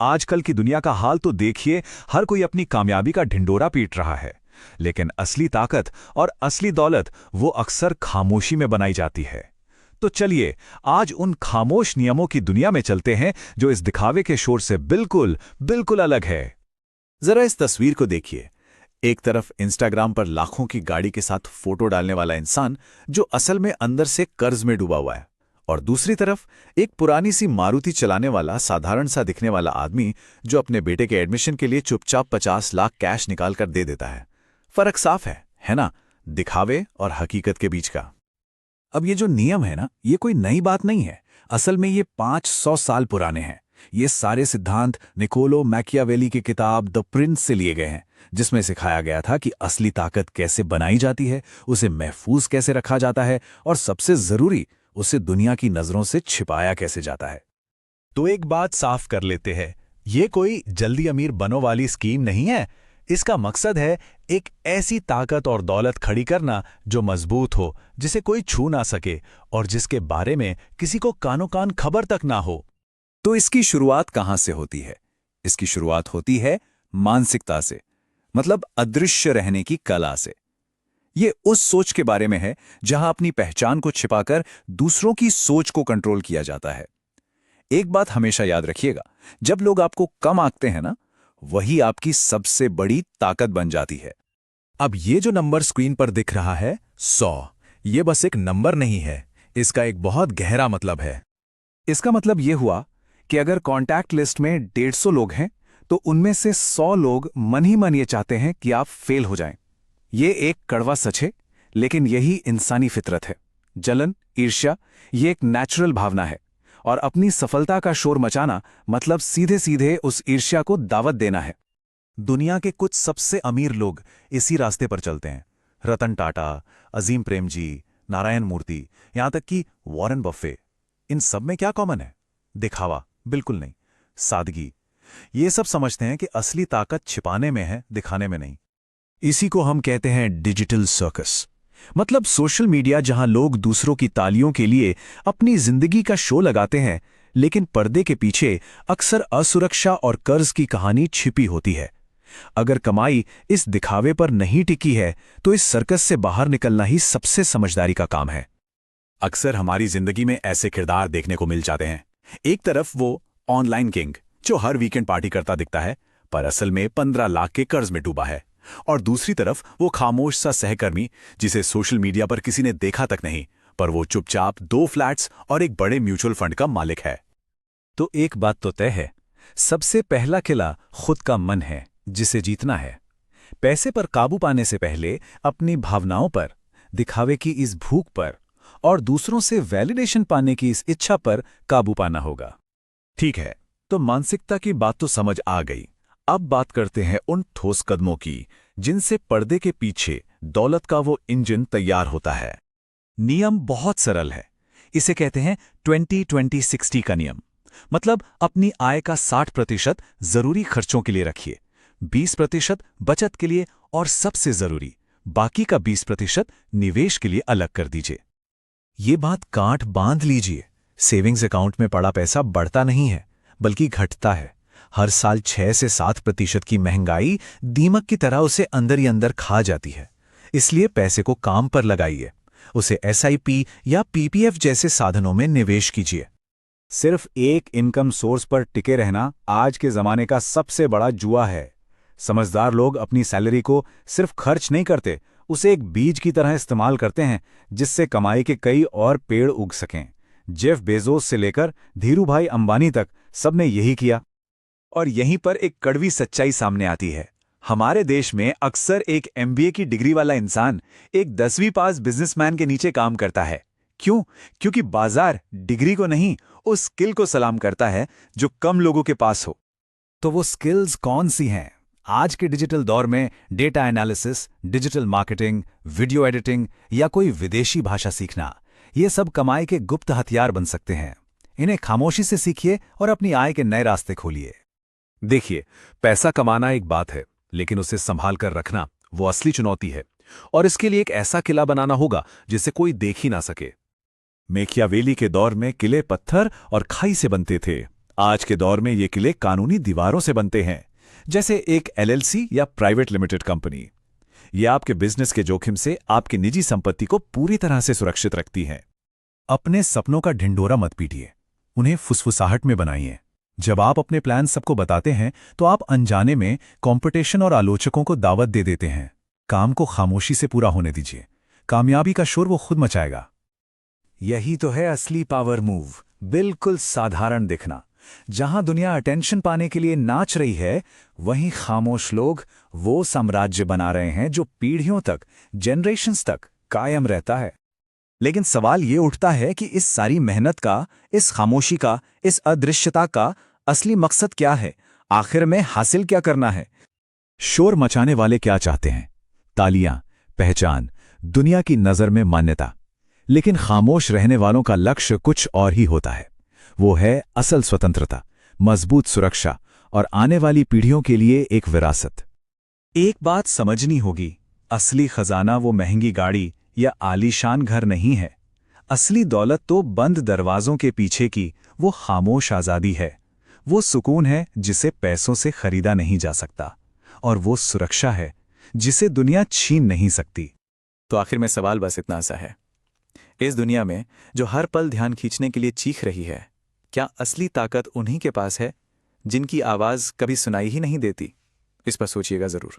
आजकल की दुनिया का हाल तो देखिए, हर कोई अपनी कामयाबी का ढिंडोरा पीट रहा है। लेकिन असली ताकत और असली दौलत वो अक्सर खामोशी में बनाई जाती है। तो चलिए, आज उन खामोश नियमों की दुनिया में चलते हैं जो इस दिखावे के शोर से बिल्कुल बिल्कुल अलग है। जरा इस तस्वीर को देखिए। एक तरफ इंस्टाग्राम पर लाखों की गाड़ी के साथ फोटो डालने वाला इंसान जो असल में अंदर से कर्ज में डूबा हुआ है, और दूसरी तरफ एक पुरानी सी मारुति चलाने वाला साधारण सा दिखने वाला आदमी जो अपने बेटे के एडमिशन के लिए चुपचाप 50 लाख कैश निकाल कर दे देता है। फर्क साफ है ना? दिखावे और हकीकत के बीच का। अब ये जो नियम है ना, ये कोई नई बात नहीं है। असल में ये 500 साल पुराने हैं। ये सारे सिद्धांत निकोलो मैकियावेली की किताब द प्रिंस से लिए गए हैं, जिसमें सिखाया गया था कि असली ताकत कैसे बनाई जाती है, उसे महफूज कैसे रखा जाता है, और सबसे जरूरी, उसे दुनिया की नजरों से छिपाया कैसे जाता है। तो एक बात साफ कर लेते हैं, ये कोई जल्दी अमीर बनो वाली स्कीम नहीं है। इसका मकसद है एक ऐसी ताकत और दौलत खड़ी करना जो मजबूत हो, जिसे कोई छू ना सके और जिसके बारे में किसी को कानो कान खबर तक ना हो। तो इसकी शुरुआत कहां से होती है? इसकी शुरुआत होती है मानसिकता से, मतलब अदृश्य रहने की कला से। ये उस सोच के बारे में है जहां अपनी पहचान को छिपाकर दूसरों की सोच को कंट्रोल किया जाता है। एक बात हमेशा याद रखिएगा, जब लोग आपको कम आंकते हैं ना, वही आपकी सबसे बड़ी ताकत बन जाती है। अब ये जो नंबर स्क्रीन पर दिख रहा है 100, ये बस एक नंबर नहीं है, इसका एक बहुत गहरा मतलब है। इसका मतलब ये हुआ कि अगर कॉन्टैक्ट लिस्ट में 150 लोग हैं, तो उनमें से 100 लोग मन ही मन ये चाहते हैं कि आप फेल हो जाएं। ये एक कड़वा सच है, लेकिन यही इंसानी फितरत है। जलन, ईर्ष्या, ये एक नेचुरल भावना है, और अपनी सफलता का शोर मचाना मतलब सीधे सीधे उस ईर्ष्या को दावत देना है। दुनिया के कुछ सबसे अमीर लोग इसी रास्ते पर चलते हैं। रतन टाटा, अजीम प्रेमजी, नारायण मूर्ति, यहां तक कि वॉरेन बफे। इन सब में क्या कॉमन है? दिखावा? बिल्कुल नहीं, सादगी। ये सब समझते हैं कि असली ताकत छिपाने में है, दिखाने में नहीं। इसी को हम कहते हैं डिजिटल सर्कस, मतलब सोशल मीडिया जहां लोग दूसरों की तालियों के लिए अपनी जिंदगी का शो लगाते हैं, लेकिन पर्दे के पीछे अक्सर असुरक्षा और कर्ज की कहानी छिपी होती है। अगर कमाई इस दिखावे पर नहीं टिकी है, तो इस सर्कस से बाहर निकलना ही सबसे समझदारी का काम है। अक्सर हमारी जिंदगी में ऐसे किरदार देखने को मिल जाते हैं। एक तरफ वो ऑनलाइन किंग जो हर वीकेंड पार्टी करता दिखता है, पर असल में 15 लाख के कर्ज में डूबा है, और दूसरी तरफ वो खामोश सा सहकर्मी जिसे सोशल मीडिया पर किसी ने देखा तक नहीं, पर वो चुपचाप 2 फ्लैट्स और एक बड़े म्यूचुअल फंड का मालिक है। तो एक बात तो तय है, सबसे पहला किला खुद का मन है, जिसे जीतना है। पैसे पर काबू पाने से पहले अपनी भावनाओं पर, दिखावे की इस भूख पर, और दूसरों से वैलिडेशन पाने की इस इच्छा पर काबू पाना होगा। ठीक है, तो मानसिकता की बात तो समझ आ गई। अब बात करते हैं उन ठोस कदमों की, जिनसे पर्दे के पीछे दौलत का वो इंजन तैयार होता है। नियम बहुत सरल है। इसे कहते हैं 20-20-60 का नियम। मतलब अपनी आय का 60% जरूरी खर्चों के लिए रखिए, 20% बचत के लिए, और सबसे जरूरी बाकी का 20% निवेश के लिए अलग कर दीजिए। ये बात गांठ बांध लीजिए, सेविंग्स अकाउंट में पड़ा पैसा बढ़ता नहीं है, बल्कि घटता है। हर साल 6 से 7% की महंगाई दीमक की तरह उसे अंदर ही अंदर खा जाती है। इसलिए पैसे को काम पर लगाइए, उसे एसआईपी या पीपीएफ जैसे साधनों में निवेश कीजिए। सिर्फ एक इनकम सोर्स पर टिके रहना आज के जमाने का सबसे बड़ा जुआ है। समझदार लोग अपनी सैलरी को सिर्फ खर्च नहीं करते, उसे एक बीज की तरह इस्तेमाल करते हैं, जिससे कमाई के कई और पेड़ उग सकें। जेफ बेजोस से लेकर धीरूभाई अंबानी तक सबने यही किया। और यहीं पर एक कड़वी सच्चाई सामने आती है। हमारे देश में अक्सर एक एमबीए की डिग्री वाला इंसान एक 10वीं पास बिजनेसमैन के नीचे काम करता है। क्यों? क्योंकि बाजार डिग्री को नहीं, उस स्किल को सलाम करता है जो कम लोगों के पास हो। तो वो स्किल्स कौन सी हैं? आज के डिजिटल दौर में data analysis, digital marketing, video editing या कोई विदेशी भाषा सीखना, ये सब कमाई के गुप्त हथियार बन सकते हैं। इन्हें खामोशी से सीखिए और अपनी आय के नए रास्ते खोलिए। देखिए, पैसा कमाना एक बात है, लेकिन उसे संभाल कर रखना वो असली चुनौती है, और इसके लिए एक ऐसा किला बनाना होगा जिसे कोई देख ही ना सके। मैकियावेली के दौर में किले पत्थर और खाई से बनते थे। आज के दौर में ये किले कानूनी दीवारों से बनते हैं, जैसे एक एलएलसी या प्राइवेट लिमिटेड कंपनी। ये आपके बिजनेस के जोखिम से आपकी निजी संपत्ति को पूरी तरह से सुरक्षित रखती हैं। अपने सपनों का ढिंडोरा मत पीटिए, उन्हें फुसफुसाहट में बनाइए। जब आप अपने प्लान सबको बताते हैं तो आप अनजाने में कंपटीशन और आलोचकों को दावत दे देते हैं। काम को खामोशी से पूरा होने दीजिए, कामयाबी का शोर वो खुद मचाएगा। यही तो है असली पावर मूव, बिल्कुल साधारण दिखना। जहां दुनिया अटेंशन पाने के लिए नाच रही है, वहीं खामोश लोग वो साम्राज्य बना रहे हैं जो पीढ़ियों तक, जनरेशंस तक कायम रहता है। लेकिन सवाल ये उठता है कि इस सारी मेहनत का, इस खामोशी का, इस अदृश्यता का असली मकसद क्या है? आखिर में हासिल क्या करना है? शोर मचाने वाले क्या चाहते हैं? तालियां, पहचान, दुनिया की नजर में मान्यता। लेकिन खामोश रहने वालों का लक्ष्य कुछ और ही होता है। वो है असल स्वतंत्रता, मजबूत सुरक्षा और आने वाली पीढ़ियों के लिए एक विरासत। एक बात समझनी होगी, असली खजाना वो महंगी गाड़ी या आलीशान घर नहीं है। असली दौलत तो बंद दरवाजों के पीछे की वो खामोश आजादी है। वो सुकून है जिसे पैसों से खरीदा नहीं जा सकता, और वो सुरक्षा है जिसे दुनिया छीन नहीं सकती। तो आखिर में सवाल बस इतना सा है, इस दुनिया में जो हर पल ध्यान खींचने के लिए चीख रही है, क्या असली ताकत उन्हीं के पास है जिनकी आवाज कभी सुनाई ही नहीं देती? इस पर सोचिएगा जरूर।